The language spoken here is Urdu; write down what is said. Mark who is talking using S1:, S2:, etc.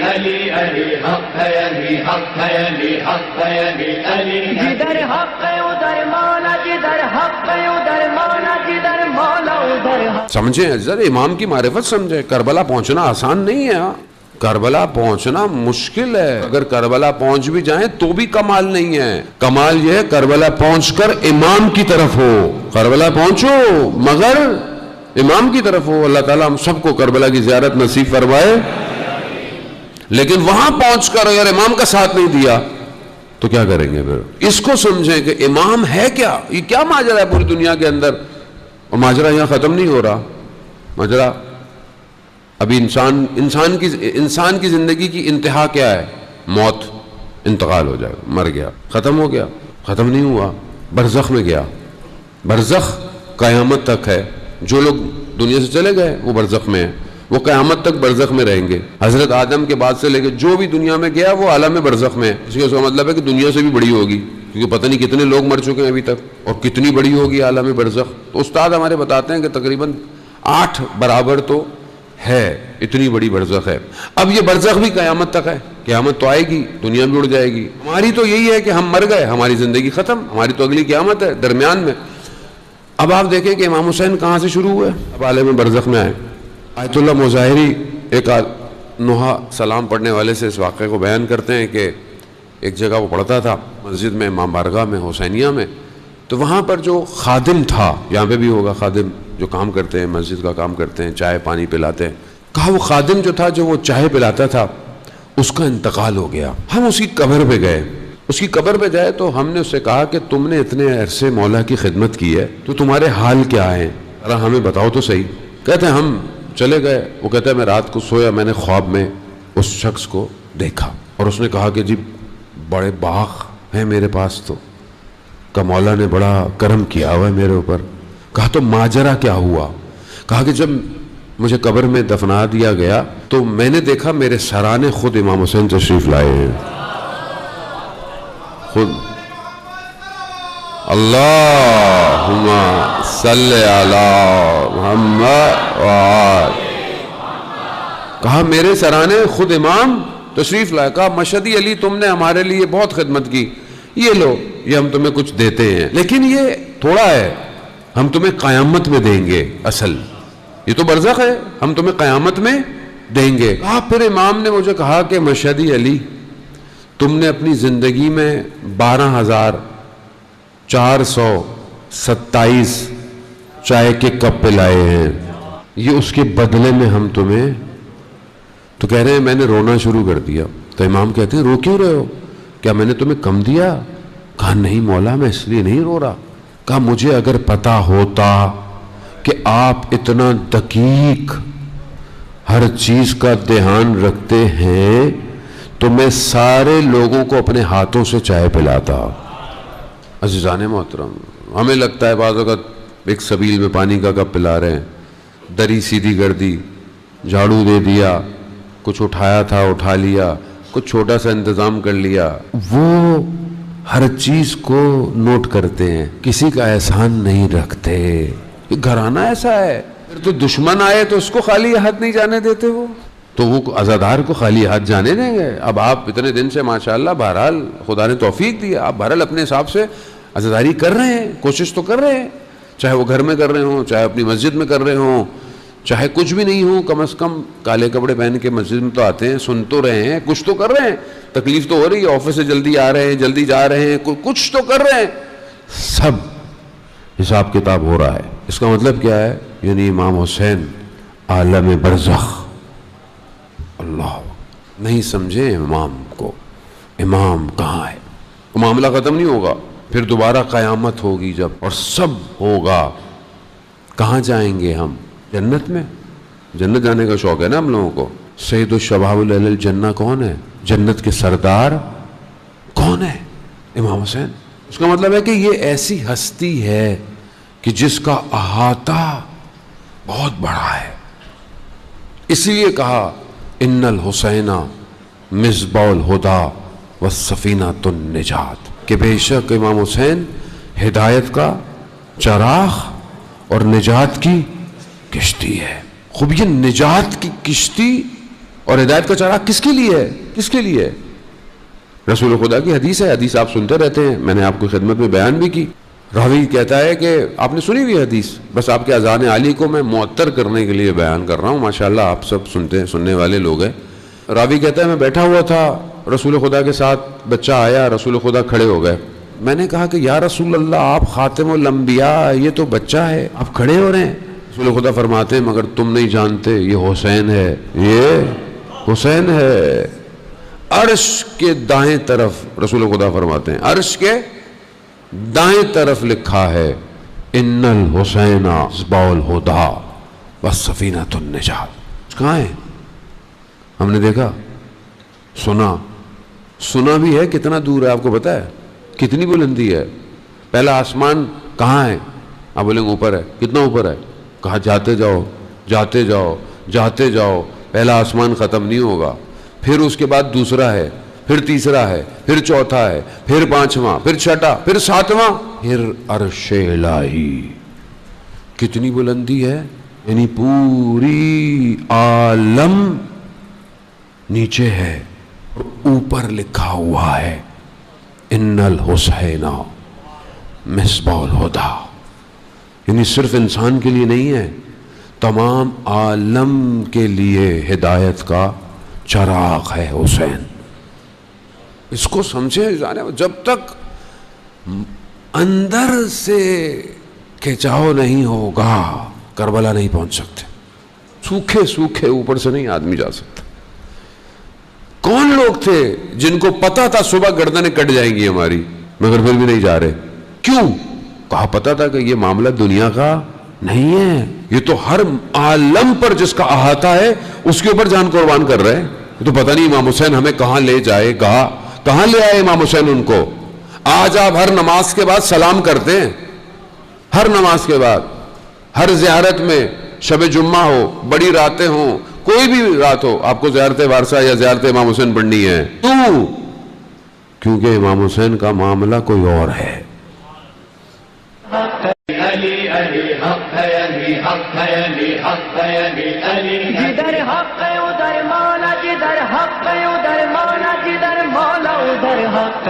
S1: علی علی حق ہے، علی حق ہے، علی حق ہے، علی علی جدھر حق ہے ادھر مولا، جدھر حق ہے ادھر مولا، جدھر مولا ادھر حق.
S2: سمجھیں ذرا امام کی معرفت سمجھیں. کربلا پہنچنا آسان نہیں ہے. کربلا پہنچنا مشکل ہے. اگر کربلا پہنچ بھی جائیں تو بھی کمال نہیں ہے. کمال یہ ہے کربلا پہنچ کر امام کی طرف ہو. کربلا پہنچو مگر امام کی طرف ہو. اللہ تعالیٰ ہم سب کو کربلا کی زیارت نصیب فرمائے. لیکن وہاں پہنچ کر اگر امام کا ساتھ نہیں دیا تو کیا کریں گے پھر؟ اس کو سمجھیں کہ امام ہے کیا. یہ کیا ماجرا ہے پوری دنیا کے اندر. اور ماجرا یہاں ختم نہیں ہو رہا. ماجرا ابھی انسان کی زندگی کی انتہا کیا ہے؟ موت. انتقال ہو جائے گا، مر گیا، ختم ہو گیا. ختم نہیں ہوا، برزخ میں گیا. برزخ قیامت تک ہے. جو لوگ دنیا سے چلے گئے وہ برزخ میں ہیں، وہ قیامت تک برزخ میں رہیں گے. حضرت آدم کے بعد سے لے کے جو بھی دنیا میں گیا وہ عالم برزخ میں ہے. اس کا مطلب ہے کہ دنیا سے بھی بڑی ہوگی، کیونکہ پتہ نہیں کتنے لوگ مر چکے ہیں ابھی تک، اور کتنی بڑی ہوگی عالم برزخ. تو استاد ہمارے بتاتے ہیں کہ تقریباً 8 برابر تو ہے، اتنی بڑی برزخ ہے. اب یہ برزخ بھی قیامت تک ہے. قیامت تو آئے گی، دنیا بھی اڑ جائے گی. ہماری تو یہی ہے کہ ہم مر گئے، ہماری زندگی ختم، ہماری تو اگلی قیامت ہے درمیان میں. اب آپ دیکھیں کہ امام حسین کہاں سے شروع ہوئے، اب عالم برزخ میں آئے. آیت اللہ مظاہری ایک نوحہ سلام پڑھنے والے سے اس واقعے کو بیان کرتے ہیں کہ ایک جگہ وہ پڑھتا تھا مسجد میں، امام بارگاہ میں، حسینیہ میں. تو وہاں پر جو خادم تھا، یہاں پہ بھی ہوگا خادم جو کام کرتے ہیں، مسجد کا کام کرتے ہیں، چائے پانی پلاتے ہیں. کہا وہ خادم جو تھا، جو وہ چائے پلاتا تھا، اس کا انتقال ہو گیا. ہم اس کی قبر پہ گئے. اس کی قبر پہ جائے تو ہم نے اس سے کہا کہ تم نے اتنے عرصے مولا کی خدمت کی ہے تو تمہارے حال کیا ہیں، ذرا ہمیں بتاؤ تو صحیح. کہتے ہیں ہم چلے گئے. وہ کہتا ہے میں رات کو سویا، میں نے خواب میں اس شخص کو دیکھا اور اس نے کہا کہ جی بڑے باغ ہیں میرے پاس، تو کہ مولا نے بڑا کرم کیا ہوا ہے میرے اوپر. کہا تو ماجرا کیا ہوا؟ کہا کہ جب مجھے قبر میں دفنا دیا گیا تو میں نے دیکھا میرے سرانے خود امام حسین تشریف لائے ہیں. خود. اللہم صلی علی محمد وآل. کہا میرے سرانے خود امام تشریف لائے. کہا مشہدی علی تم نے ہمارے لیے بہت خدمت کی، یہ لو یہ ہم تمہیں کچھ دیتے ہیں، لیکن یہ تھوڑا ہے، ہم تمہیں قیامت میں دیں گے. اصل یہ تو برزخ ہے، ہم تمہیں قیامت میں دیں گے. کہا پھر امام نے مجھے کہا کہ مشہدی علی تم نے اپنی زندگی میں 12,427 چائے کے کپ پلائے ہیں، یہ اس کے بدلے میں ہم تمہیں. تو کہہ رہے ہیں میں نے رونا شروع کر دیا. تو امام کہتے ہیں رو کیوں رہے ہو، کیا میں نے تمہیں کم دیا؟ کہا نہیں مولا میں اس لیے نہیں رو رہا. کہا مجھے اگر پتا ہوتا کہ آپ اتنا دقیق ہر چیز کا دھیان رکھتے ہیں تو میں سارے لوگوں کو اپنے ہاتھوں سے چائے پلاتا. عزیزان محترم، ہمیں لگتا ہے بعض اوقات ایک سبیل میں پانی کا کپ پلا رہے ہیں، دری سیدھی کر دی، جھاڑو دے دیا، کچھ اٹھایا تھا اٹھا لیا، کچھ چھوٹا سا انتظام کر لیا. وہ ہر چیز کو نوٹ کرتے ہیں، کسی کا احسان نہیں رکھتے. یہ گھرانہ ایسا ہے. پھر تو دشمن آئے تو اس کو خالی ہاتھ نہیں جانے دیتے، وہ تو وہ عزادار کو خالی ہاتھ جانے دیں گے. اب آپ اتنے دن سے ماشاءاللہ بہرحال خدا نے توفیق دی، آپ بہرحال اپنے حساب سے عزاداری کر رہے ہیں، کوشش تو کر رہے ہیں، چاہے وہ گھر میں کر رہے ہوں، چاہے اپنی مسجد میں کر رہے ہوں، چاہے کچھ بھی نہیں ہوں، کم از کم کالے کپڑے پہن کے مسجد میں تو آتے ہیں، سن تو رہے ہیں، کچھ تو کر رہے ہیں. تکلیف تو ہو رہی ہے، آفس سے جلدی آ رہے ہیں، جلدی جا رہے ہیں، کچھ تو کر رہے ہیں. سب حساب کتاب ہو رہا ہے. اس کا مطلب کیا ہے؟ یعنی امام حسین عالم برزخ. اللہ نہیں سمجھے امام کو، امام کہاں ہے؟ معاملہ ختم نہیں ہوگا، پھر دوبارہ قیامت ہوگی جب، اور سب ہوگا. کہاں جائیں گے ہم؟ جنت میں. جنت جانے کا شوق ہے نا ہم لوگوں کو. سید الشباب اہل الجنہ کون ہے؟ جنت کے سردار کون ہے؟ امام حسین. اس کا مطلب ہے کہ یہ ایسی ہستی ہے کہ جس کا احاطہ بہت بڑا ہے. اسی لیے کہا ان الحسین مصباح الہدی والسفینۃ النجات، کہ بے شک امام حسین ہدایت کا چراغ اور نجات کی کشتی ہے. خوب یہ نجات کی کشتی اور ہدایت کا چراغ کس کے لیے ہے؟ کس کے لیے؟ رسول خدا کی حدیث ہے، حدیث آپ سنتے رہتے ہیں، میں نے آپ کو خدمت میں بیان بھی کی. راوی کہتا ہے کہ آپ نے سنی ہوئی حدیث، بس آپ کے اذان عالی کو میں معطر کرنے کے لیے بیان کر رہا ہوں، ماشاءاللہ آپ سب سننے والے لوگ ہیں. راوی کہتا ہے میں بیٹھا ہوا تھا رسول خدا کے ساتھ، بچہ آیا، رسول خدا کھڑے ہو گئے. میں نے کہا کہ یا رسول اللہ آپ خاتم الانبیاء، یہ تو بچہ ہے، آپ کھڑے ہو رہے ہیں. رسول خدا فرماتے ہیں مگر تم نہیں جانتے یہ حسین ہے، یہ حسین ہے. عرش کے دائیں طرف رسول خدا فرماتے ہیں عرش کے دائیں طرف لکھا ہے ان الحسین مصباح الہدی والسفینۃ النجات. کہاں ہے؟ ہم نے دیکھا، سنا بھی ہے. کتنا دور ہے آپ کو پتا ہے؟ کتنی بلندی ہے؟ پہلا آسمان کہاں ہے؟ آپ بولیں گے اوپر ہے. کتنا اوپر ہے؟ کہا جاتے جاؤ جاتے جاؤ جاتے جاؤ، پہلا آسمان ختم نہیں ہوگا. پھر اس کے بعد دوسرا ہے، پھر تیسرا ہے، پھر چوتھا ہے، پھر پانچواں، پھر چھٹا، پھر ساتواں، پھر عرش الہی. کتنی بلندی ہے؟ یعنی پوری عالم نیچے ہے اور اوپر لکھا ہوا ہے ان الحسین مصباح الہدی. یعنی صرف انسان کے لیے نہیں ہے، تمام عالم کے لیے ہدایت کا چراغ ہے حسین. اس کو سمجھے جانے، جب تک اندر سے کھچاؤ نہیں ہوگا کربلا نہیں پہنچ سکتے. سوکھے اوپر سے نہیں آدمی جا سکتا. کون لوگ تھے جن کو پتا تھا صبح گردنیں کٹ جائیں گی ہماری، مگر پھر بھی نہیں جا رہے؟ کیوں؟ کہا پتا تھا کہ یہ معاملہ دنیا کا نہیں ہے، یہ تو ہر عالم پر جس کا احاطہ ہے اس کے اوپر جان قربان کر رہے ہیں. تو پتہ نہیں امام حسین ہمیں کہاں لے جائے گا. کہاں لے آئے امام حسین ان کو؟ آج آپ ہر نماز کے بعد سلام کرتے ہیں، ہر نماز کے بعد، ہر زیارت میں، شب جمعہ ہو، بڑی راتیں ہوں، کوئی بھی رات ہو، آپ کو زیارت وارثہ یا زیارت امام حسین پڑھنی ہے. کیوں؟ کیونکہ امام حسین کا معاملہ کوئی اور ہے.
S1: علی علی حق ہے، علی حق ہے، علی حق ہے، علی جدھر حق ہے ادھر مولا، جدھر حق ہے ادھر مولا، جدھر مولا ادھر حق ہے.